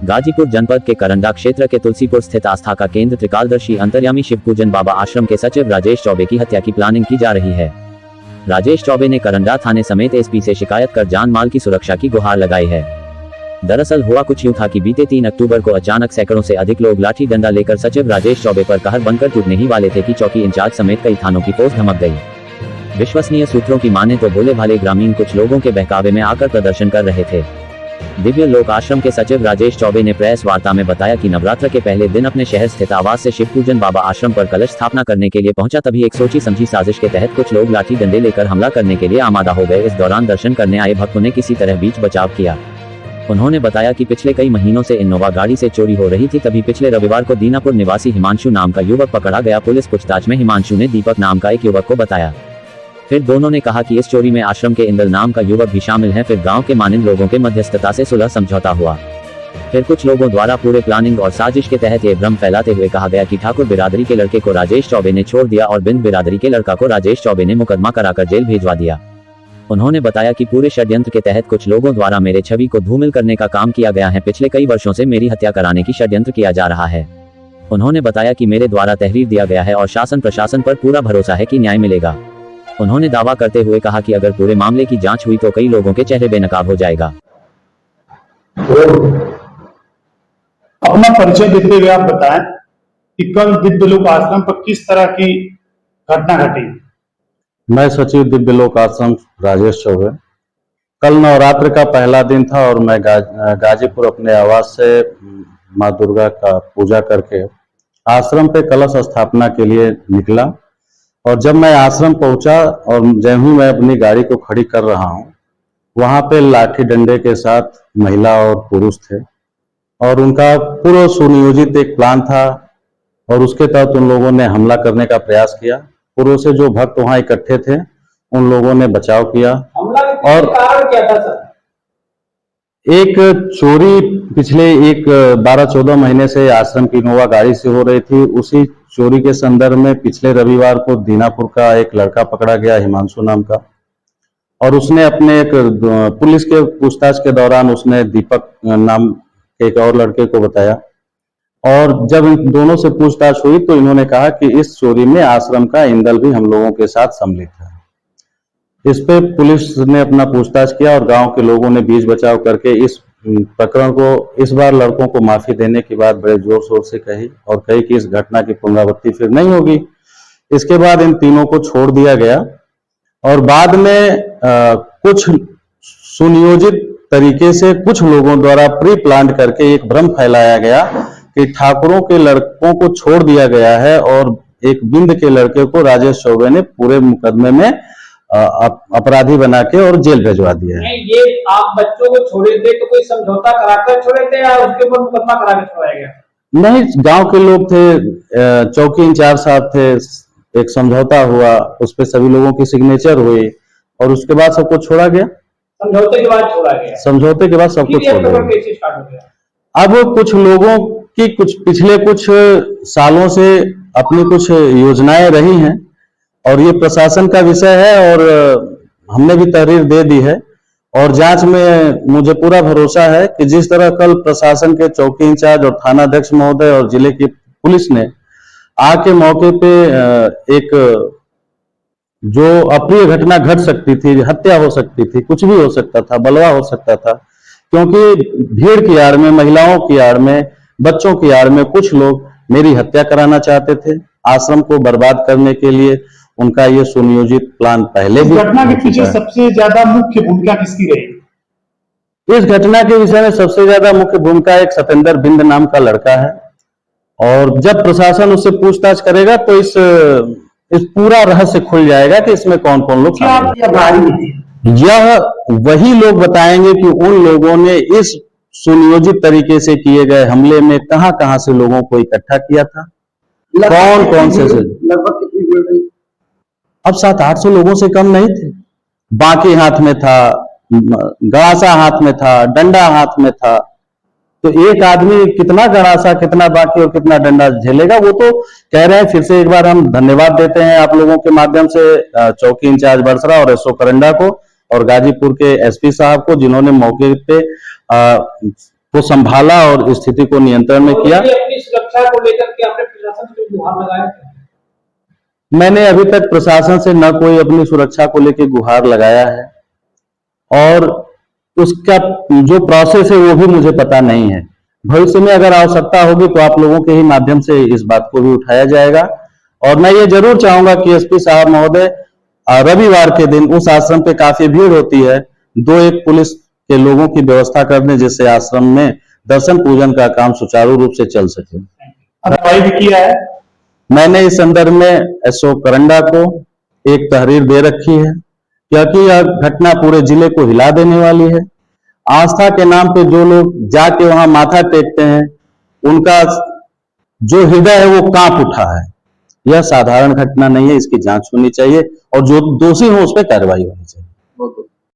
गाजीपुर जनपद के करंडा क्षेत्र के तुलसीपुर स्थित आस्था का केंद्र त्रिकालदर्शी अंतर्यामी शिवपूजन बाबा आश्रम के सचिव राजेश चौबे की हत्या की प्लानिंग की जा रही है। राजेश चौबे ने करंडा थाने समेत एसपी से शिकायत कर जान माल की सुरक्षा की गुहार लगाई है। दरअसल हुआ कुछ यूं था कि बीते 3 अक्टूबर को अचानक सैकड़ों से अधिक लोग लाठी डंडा लेकर सचिव राजेश चौबे पर कहर बनकर टूटने ही वाले थे कि चौकी इंचार्ज समेत कई थानों की पोस्ट धमक गई। विश्वसनीय सूत्रों की माने तो भोले भाले ग्रामीण कुछ लोगों के बहकावे में आकर प्रदर्शन कर रहे थे। दिव्य लोक आश्रम के सचिव राजेश चौबे ने प्रेस वार्ता में बताया कि नवरात्र के पहले दिन अपने शहर स्थित आवास से शिवपूजन बाबा आश्रम पर कलश स्थापना करने के लिए पहुंचा, तभी एक सोची समझी साजिश के तहत कुछ लोग लाठी डंडे लेकर हमला करने के लिए आमादा हो गए। इस दौरान दर्शन करने आए भक्तों ने किसी तरह बीच बचाव किया। उन्होंने बताया कि पिछले कई महीनों से इनोवा गाड़ी से चोरी हो रही थी, तभी पिछले रविवार को दीनापुर निवासी हिमांशु नाम का युवक पकड़ा गया। पुलिस पूछताछ में हिमांशु ने दीपक नाम का एक युवक को बताया। फिर दोनों ने कहा कि इस चोरी में आश्रम के इंदल नाम का युवक भी शामिल है। फिर गांव के मानिंद लोगों के मध्यस्थता से सुलह समझौता हुआ। फिर कुछ लोगों द्वारा पूरे प्लानिंग और साजिश के तहत ये भ्रम फैलाते हुए कहा गया कि ठाकुर बिरादरी के लड़के को राजेश चौबे ने छोड़ दिया और बिंद बिरादरी के लड़का को राजेश चौबे ने मुकदमा कराकर जेल भेजवा दिया। उन्होंने बताया कि पूरे षड्यंत्र के तहत कुछ लोगों द्वारा मेरे छवि को धूमिल करने का काम किया गया है। पिछले कई वर्षों से मेरी हत्या कराने की षड्यंत्र किया जा रहा है। उन्होंने बताया कि मेरे द्वारा तहरीर दिया गया है और शासन प्रशासन पर पूरा भरोसा है कि न्याय मिलेगा। उन्होंने दावा करते हुए कहा कि अगर पूरे मामले की जांच हुई तो कई लोगों के चेहरे बेनकाब हो जाएगा। अपना परिचय देते हुए आप बताएं कि कल दिव्य लोक आश्रम पर किस तरह की घटना घटी। मैं सचिव दिव्य लोक आश्रम राजेश चौबे। कल नवरात्र का पहला दिन था और मैं गाजीपुर अपने आवास से माँ दुर्गा का पूजा करके आश्रम पे कलश स्थापना के लिए निकला। और जब मैं आश्रम पहुंचा और जब ही मैं अपनी गाड़ी को खड़ी कर रहा हूं, वहां पे लाठी डंडे के साथ महिला और पुरुष थे और उनका पूरा सुनियोजित एक प्लान था और उसके तहत उन लोगों ने हमला करने का प्रयास किया। पूर्व से जो भक्त वहां इकट्ठे थे उन लोगों ने बचाव किया। और क्या था सर? एक चोरी पिछले 12-14 महीने से आश्रम की इनोवा गाड़ी से हो रही थी। उसी चोरी के संदर्भ में पिछले रविवार को दीनापुर का एक लड़का पकड़ा गया, हिमांशु नाम का, और उसने अपने एक पुलिस के पूछताछ के दौरान उसने दीपक नाम के एक और लड़के को बताया। और जब इन दोनों से पूछताछ हुई तो इन्होंने कहा कि इस चोरी में आश्रम का इंदल भी हम लोगों के साथ सम्मिलित है। इस पे पुलिस ने अपना पूछताछ किया और गांव के लोगों ने बीच बचाव करके इस प्रकरण को इस बार लड़कों को माफी देने की बात बड़े जोर शोर से कही और कही कि इस घटना की पुनरावृत्ति फिर नहीं होगी। इसके बाद इन तीनों को छोड़ दिया गया और बाद में कुछ सुनियोजित तरीके से कुछ लोगों द्वारा प्री प्लान करके एक भ्रम फैलाया गया कि ठाकुरों के लड़कों को छोड़ दिया गया है और एक बिंद के लड़के को राजेश चौबे ने पूरे मुकदमे में अपराधी बना के और जेल भेजवा दिया है। ये आप बच्चों को छोड़े थे तो कोई समझौता कराकर छोड़े थे या उसके ऊपर मुकदमा करा के छोड़ाया गया? नहीं, गांव के लोग थे, चौकी इंचार्ज साहब थे, एक समझौता हुआ, उस पे सभी लोगों की सिग्नेचर हुई और उसके बाद सबको छोड़ा गया। समझौते के बाद छोड़ा गया? समझौते के बाद सबको छोड़ा गया। अब कुछ लोगों की कुछ पिछले कुछ सालों से अपनी कुछ योजनाएं रही हैं और ये प्रशासन का विषय है और हमने भी तहरीर दे दी है और जांच में मुझे पूरा भरोसा है कि जिस तरह कल प्रशासन के चौकी इंचार्ज और थाना अध्यक्ष महोदय और जिले की पुलिस ने आके मौके पे एक जो अप्रिय घटना घट सकती थी, हत्या हो सकती थी, कुछ भी हो सकता था, बलवा हो सकता था, क्योंकि भीड़ की आड़ में, महिलाओं की आड़ में, बच्चों की आड़ में कुछ लोग मेरी हत्या कराना चाहते थे। आश्रम को बर्बाद करने के लिए उनका ये सुनियोजित प्लान पहले ही। घटना के पीछे सबसे ज्यादा मुख्य भूमिका किसकी रही? इस घटना के विषय में सबसे ज्यादा मुख्य भूमिका एक सतेंद्र बिंद नाम का लड़का है और जब प्रशासन उससे पूछताछ करेगा तो इस पूरा रहस्य खुल जाएगा कि इसमें कौन कौन लोग शामिल। यह वही लोग बताएंगे कि उन लोगों ने इस सुनियोजित तरीके से किए गए हमले में कहां कहां से लोगों को इकट्ठा किया था, कौन कौन से। लगभग कितनी भीड़ रही? अब 700-800 लोगों से कम नहीं थे। बाकी हाथ में था, गड़ासा हाथ में था, डंडा हाथ में था, तो एक आदमी कितना गड़ासा, कितना बाकी और कितना डंडा झेलेगा? वो तो कह रहे हैं। फिर से एक बार हम धन्यवाद देते हैं आप लोगों के माध्यम से चौकी इंचार्ज बरसरा और एसओ करंडा को और गाजीपुर के एसपी साहब को, जिन्होंने मौके पे को संभाला और स्थिति को नियंत्रण में किया। अपनी सुरक्षा को लेकर के आपने प्रशासन से गुहार लगाया था? मैंने अभी तक प्रशासन से न कोई अपनी सुरक्षा को लेकर गुहार लगाया है और उसका जो प्रोसेस है वो भी मुझे पता नहीं है। भविष्य में अगर आवश्यकता होगी तो आप लोगों के ही माध्यम से इस बात को भी उठाया जाएगा। और मैं ये जरूर चाहूंगा कि एसपी साहब महोदय, रविवार के दिन उस आश्रम पे काफी भीड़ होती है, 2-1 पुलिस के लोगों की व्यवस्था कर दें जिससे आश्रम में दर्शन पूजन का काम सुचारू रूप से चल सके। कार्रवाई भी किया है। मैंने इस संदर्भ में एसओ करंडा को एक तहरीर दे रखी है क्योंकि यह घटना पूरे जिले को हिला देने वाली है। आस्था के नाम पे जो लोग जाके वहां माथा टेकते हैं उनका जो हृदय है वो कांप उठा है। यह साधारण घटना नहीं है, इसकी जांच होनी चाहिए और जो दोषी हो उस पर कार्रवाई होनी चाहिए।